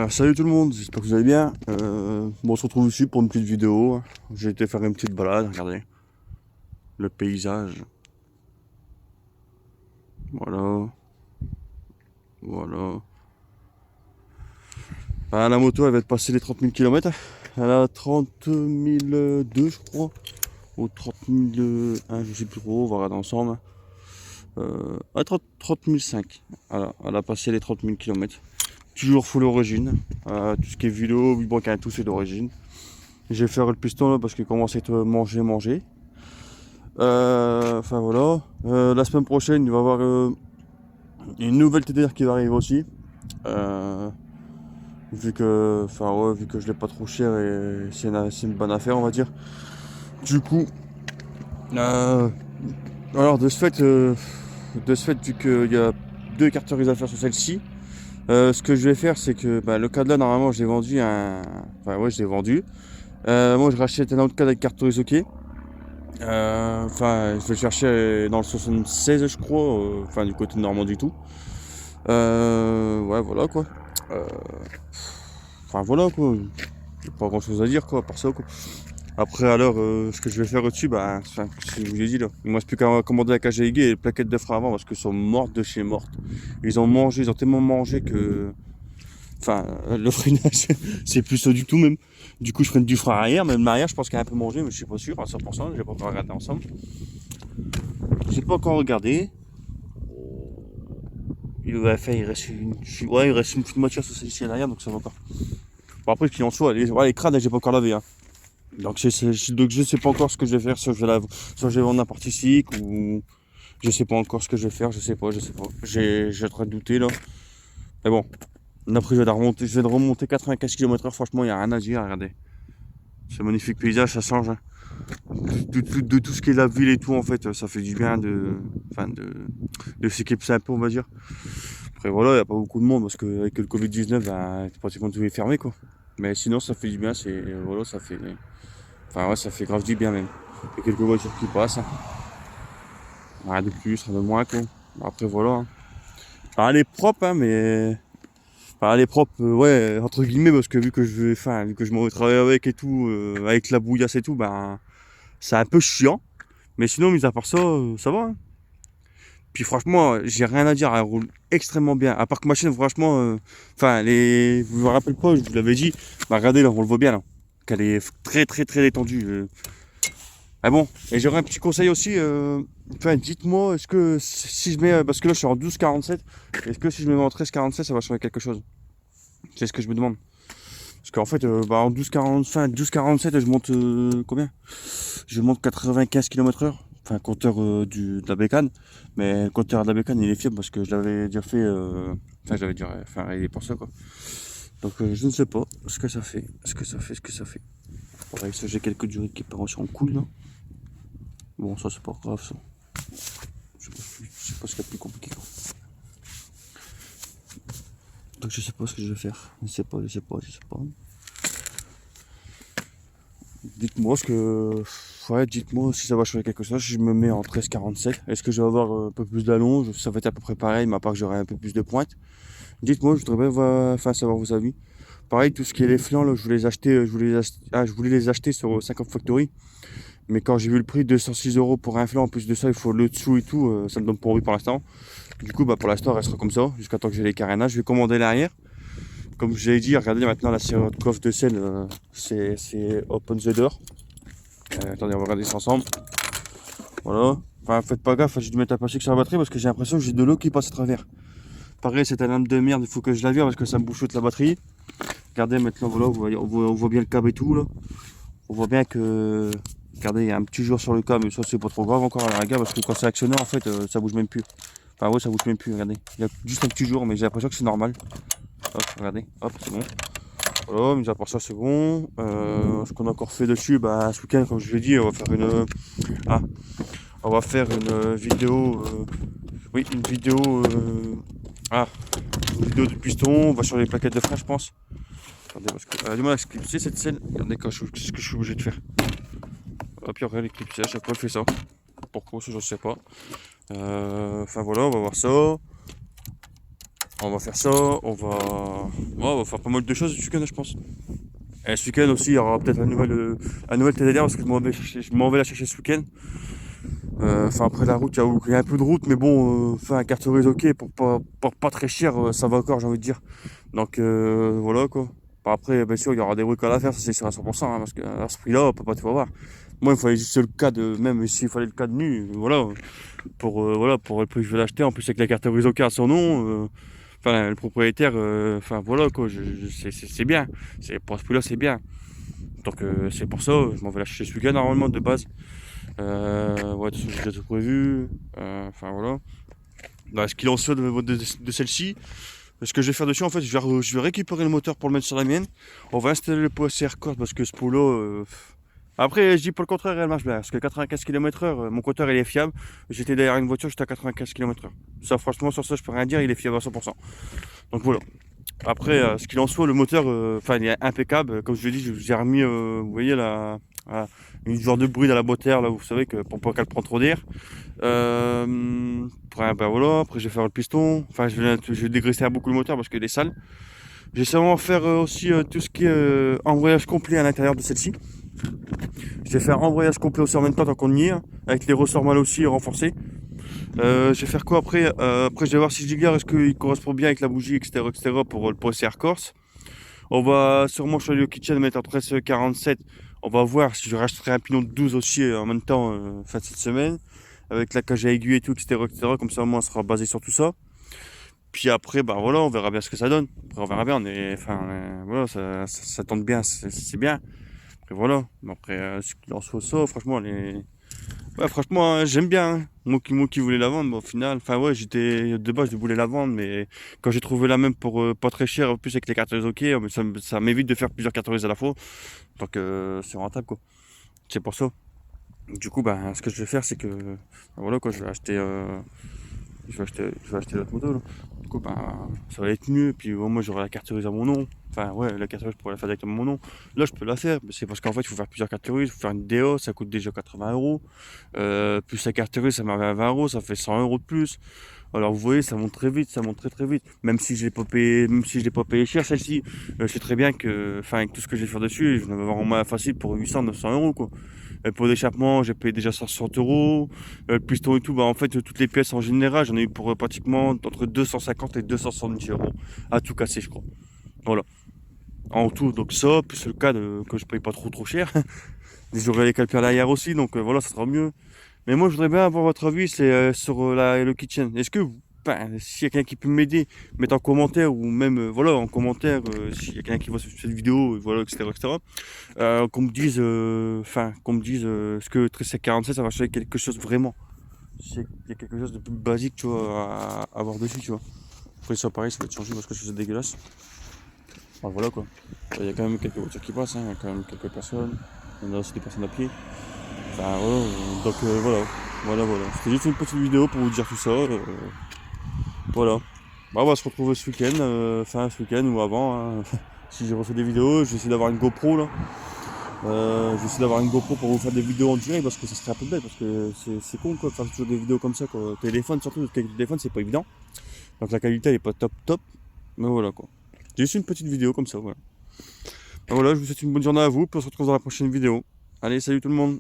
Salut tout le monde, j'espère que vous allez bien. On se retrouve ici pour une petite vidéo. J'ai été faire une petite balade, regardez. Le paysage. Voilà, voilà. La moto elle va être passer les 30 000 km. Elle a 30 002 je crois. Ou 30 001, je sais plus trop, on va regarder ensemble. 30 005. Voilà, elle a passé les 30 000 km. Toujours full origine. Tout ce qui est vidéo, vibroquin, tout c'est d'origine. J'ai fait le piston là parce qu'il commence à être mangé. Enfin voilà. La semaine prochaine, il va y avoir une nouvelle TDR qui va arriver aussi. Euh, vu que je l'ai pas trop cher et c'est une bonne affaire, on va dire. Du coup, euh, alors de ce fait, vu qu'il y a deux carturiers à faire sur celle-ci, ce que je vais faire, c'est que le cadre là, normalement, je l'ai vendu enfin ouais, je l'ai vendu. Moi, je rachète un autre cadre avec cartouche OK. Je vais le chercher dans le 76, je crois, du côté de Normandie tout. Ouais, voilà quoi. Euh, voilà quoi. J'ai pas grand chose à dire quoi, par ça quoi. Après, alors, ce que je vais faire au-dessus, ce que je vous ai dit là. Il me reste plus qu'à commander la cage à aiguille et les plaquettes de frein avant parce qu'elles sont mortes de chez mortes. Ils ont tellement mangé que. Le freinage, c'est plus ça du tout même. Du coup, je freine du frein arrière, même l'arrière, je pense qu'il a un peu mangé, mais je suis pas sûr à 100%. J'ai pas encore regardé ensemble. J'ai pas encore regardé. Il reste une petite moitié sur celle-ci à l'arrière, donc ça va encore. Bon, après, qu'il en soit, les crânes, j'ai pas encore lavé. Hein. Donc, je sais pas encore ce que je vais faire. Soit je vais vendre n'importe ici, ou je sais pas encore ce que je vais faire. Je sais pas. J'ai en train de douter là. Mais bon, après, je vais de remonter 95 km/h. Franchement, il n'y a rien à dire. Regardez. Ce magnifique paysage, ça change. Hein. De tout ce qui est la ville et tout, en fait, ça fait du bien de s'équiper un peu, on va dire. Après voilà, il n'y a pas beaucoup de monde parce qu'avec le Covid-19, pratiquement tout est fermé quoi. Mais sinon ça fait du bien, voilà, ça fait grave du bien même. Il y a quelques voitures qui passent, hein. Rien de plus, rien de moins quoi. Après voilà. Hein. Elle est propre hein, mais. Elle est propre, ouais, entre guillemets, parce que vu que je m'en vais travailler avec et tout, avec la bouillasse et tout, c'est un peu chiant. Mais sinon, mis à part ça, ça va. Hein. Puis franchement, j'ai rien à dire, elle roule extrêmement bien. À part que ma chaîne, franchement, vous vous rappelez pas, je vous l'avais dit, regardez là, on le voit bien là, qu'elle est très très très détendue. Ah bon, et j'aurais un petit conseil aussi, dites-moi, est-ce que si je mets, parce que là je suis en 12,47, est-ce que si je me mets en 13,47, ça va changer quelque chose? C'est ce que je me demande. Parce qu'en fait, en 12,47, je monte combien? Je monte 95 km/h. Enfin, compteur de la bécane. Mais le compteur de la bécane, il est fiable parce que je l'avais déjà fait. Je l'avais déjà il est pour ça, quoi. Donc, je ne sais pas ce que ça fait. Ce que ça fait. Pareil, ça, j'ai quelques durées qui partent sur en couille, là. Bon, ça, c'est pas grave, ça. Je sais pas ce qu'il y a de plus compliqué, quoi. Donc, je sais pas ce que je vais faire. Je sais pas. Dites-moi ce que. Ouais, dites-moi si ça va changer quelque chose. Si je me mets en 13,47, est-ce que je vais avoir un peu plus d'allonge? Ça va être à peu près pareil, mais à part que j'aurai un peu plus de pointe. Dites-moi, je voudrais bien savoir vos avis. Pareil, tout ce qui est les flancs, là, je voulais les acheter sur 50 Factory. Mais quand j'ai vu le prix, 206 euros pour un flanc, en plus de ça, il faut le dessous et tout, ça me donne pas envie pour l'instant. Du coup, pour l'instant, elle restera comme ça, jusqu'à temps que j'ai les carénages. Je vais commander l'arrière. Comme je l'ai dit, regardez maintenant la série de coffre de selle, c'est Open the Door. Attendez, on va regarder ça ensemble. Voilà. Faites pas gaffe, j'ai dû mettre un plastique sur la batterie parce que j'ai l'impression que j'ai de l'eau qui passe à travers. Pareil, cette lampe de merde, il faut que je la vire parce que ça me bouche toute la batterie. Regardez maintenant, voilà, on voit bien le câble et tout là. On voit bien que. Regardez, il y a un petit jour sur le câble, mais ça c'est pas trop grave encore à la rigueur parce que quand c'est actionné en fait, ça bouge même plus. Enfin ouais, ça bouge même plus, regardez. Il y a juste un petit jour, mais j'ai l'impression que c'est normal. Hop, regardez, hop, c'est bon. Voilà, mis à part ça c'est bon. Ce qu'on a encore fait dessus, ce week-end, comme je l'ai dit, ah, on va faire une vidéo. Oui, une vidéo. Une vidéo de piston. On va sur les plaquettes de frein, je pense. Attendez, parce que du mal à clipser cette scène. Regardez ce que je suis obligé de faire. Hop, il y aurait les clipser, à chaque fois je fais ça. Pourquoi, ça je sais pas. Voilà, on va voir ça. On On va faire ça, on va faire pas mal de choses ce week-end, je pense. Et ce week-end aussi, il y aura peut-être un nouvel TDR parce que je m'en vais la chercher ce week-end. Enfin, après la route, il y a un peu de route, mais bon, enfin, un carte grise ok, pour pas très cher, ça va encore, j'ai envie de dire. Donc voilà quoi. Bon, après, bien sûr, il y aura des bricoles à faire, ça c'est sûr à 100%, hein, parce qu'à ce prix-là, on peut pas tout avoir. Moi, il fallait juste le cadre, même s'il fallait le cadre nu, voilà, voilà, pour le prix que je vais l'acheter. En plus, avec la carte grise ok à son nom, enfin, le propriétaire, enfin voilà quoi, c'est bien. Pour ce prix-là, c'est bien. Donc c'est pour ça, je m'en vais l'acheter ce week-end normalement de base. Ouais, de toute façon, j'ai déjà tout prévu. Enfin voilà. Bah, ce qu'il en soit de celle-ci, ce que je vais faire dessus, en fait, je vais récupérer le moteur pour le mettre sur la mienne. On va installer le POSR Cord parce que ce polo. Après, je dis pas le contraire, elle marche bien. Parce que 95 km/h, mon compteur il est fiable. J'étais derrière une voiture, j'étais à 95 km/h. Ça, franchement, sur ça, je peux rien dire, il est fiable à 100%. Donc voilà. Après, ce qu'il en soit, le moteur, enfin, il est impeccable. Comme je l'ai dit, j'ai remis, vous voyez, une genre de bruit dans la boîte air, là, vous savez, pour pas qu'elle prenne trop d'air. Ben voilà, après, je vais faire le piston. Enfin, je vais dégraisser beaucoup le moteur parce qu'il est sale. J'essaie de faire aussi tout ce qui est embrayage complet à l'intérieur de celle-ci. Je vais faire embrayage complet aussi en même temps tant qu'on y est, hein, avec les ressorts mal aussi renforcés. Je vais faire quoi après? Après, je vais voir si je est-ce qu'il correspond bien avec la bougie, etc., pour le PCR Corse. On va sûrement choisir le kitchen, mettre en 13,47. On va voir si je rachèterai un pilon de 12 aussi en même temps, fin de cette semaine, avec la cage à aiguille et tout, etc. Comme ça, au moins, on sera basé sur tout ça. Puis après, bah voilà, on verra bien ce que ça donne. Après, on verra bien. Voilà, ça tente bien, c'est bien. Après, voilà. Après, ce qu'il en soit ça, franchement, ouais, franchement, j'aime bien. Hein. Moi qui voulais la vendre, mais au final, enfin ouais, de base, je voulais la vendre, mais quand j'ai trouvé la même pour pas très cher, en plus avec les cartes ok, ça m'évite de faire plusieurs cartes à la fois. Donc c'est rentable quoi. C'est pour ça. Du coup, bah, ce que je vais faire, c'est que voilà quoi, je vais acheter l'autre moto là. Du coup, bah, ça va être mieux. Puis moi, j'aurai la carte grise à mon nom. Enfin, ouais, la carte grise, je pourrais la faire directement à mon nom. Là, je peux la faire. Mais c'est parce qu'en fait, il faut faire plusieurs cartes grises. Il faut faire une DO, ça coûte déjà 80 €. Plus la carte grise, ça m'arrive à 20 €, ça fait 100 € de plus. Alors, vous voyez, ça monte très vite, ça monte très très vite. Même si je l'ai pas payé, même si je l'ai pas payé cher, celle-ci, je sais très bien que, enfin, avec tout ce que je vais faire dessus, je vais avoir en main facile pour 800, 900 € quoi. Pour l'échappement, j'ai payé déjà 160 €. Le piston et tout, bah en fait, toutes les pièces en général, j'en ai eu pour pratiquement entre 250 et 270 € à tout casser, je crois. Voilà. En tout, donc ça, plus le cadre que je paye pas trop cher. J'aurai les calpers derrière aussi, donc voilà, ça sera mieux. Mais moi, je voudrais bien avoir votre avis, c'est sur le kitchen. Est-ce que, ben, s'il y a quelqu'un qui peut m'aider, mettre en commentaire ou même, voilà, en commentaire, s'il y a quelqu'un qui voit cette vidéo, voilà, etc., qu'on me dise, ce que 1347, ça va changer quelque chose vraiment. S'il y a quelque chose de plus basique, tu vois, à avoir dessus, tu vois. Après, ça, pareil, ça va être changé parce que c'est dégueulasse. Enfin, voilà quoi. Il y a quand même quelques voitures qui passent, hein, il y a quand même quelques personnes. Il y en a aussi des personnes à pied. Enfin, voilà, donc voilà. C'était juste une petite vidéo pour vous dire tout ça. Voilà. Bah, on va se retrouver ce week-end, ce week-end ou avant. Hein. Si j'ai refait des vidéos, j'essaie d'avoir une GoPro là. J'essaie d'avoir une GoPro pour vous faire des vidéos en direct parce que ça serait un peu bête parce que c'est con quoi de faire toujours des vidéos comme ça quoi. Téléphone surtout, le téléphone c'est pas évident. Donc la qualité elle est pas top. Mais voilà quoi. J'ai juste une petite vidéo comme ça, voilà. Voilà, je vous souhaite une bonne journée à vous, puis on se retrouve dans la prochaine vidéo. Allez, salut tout le monde!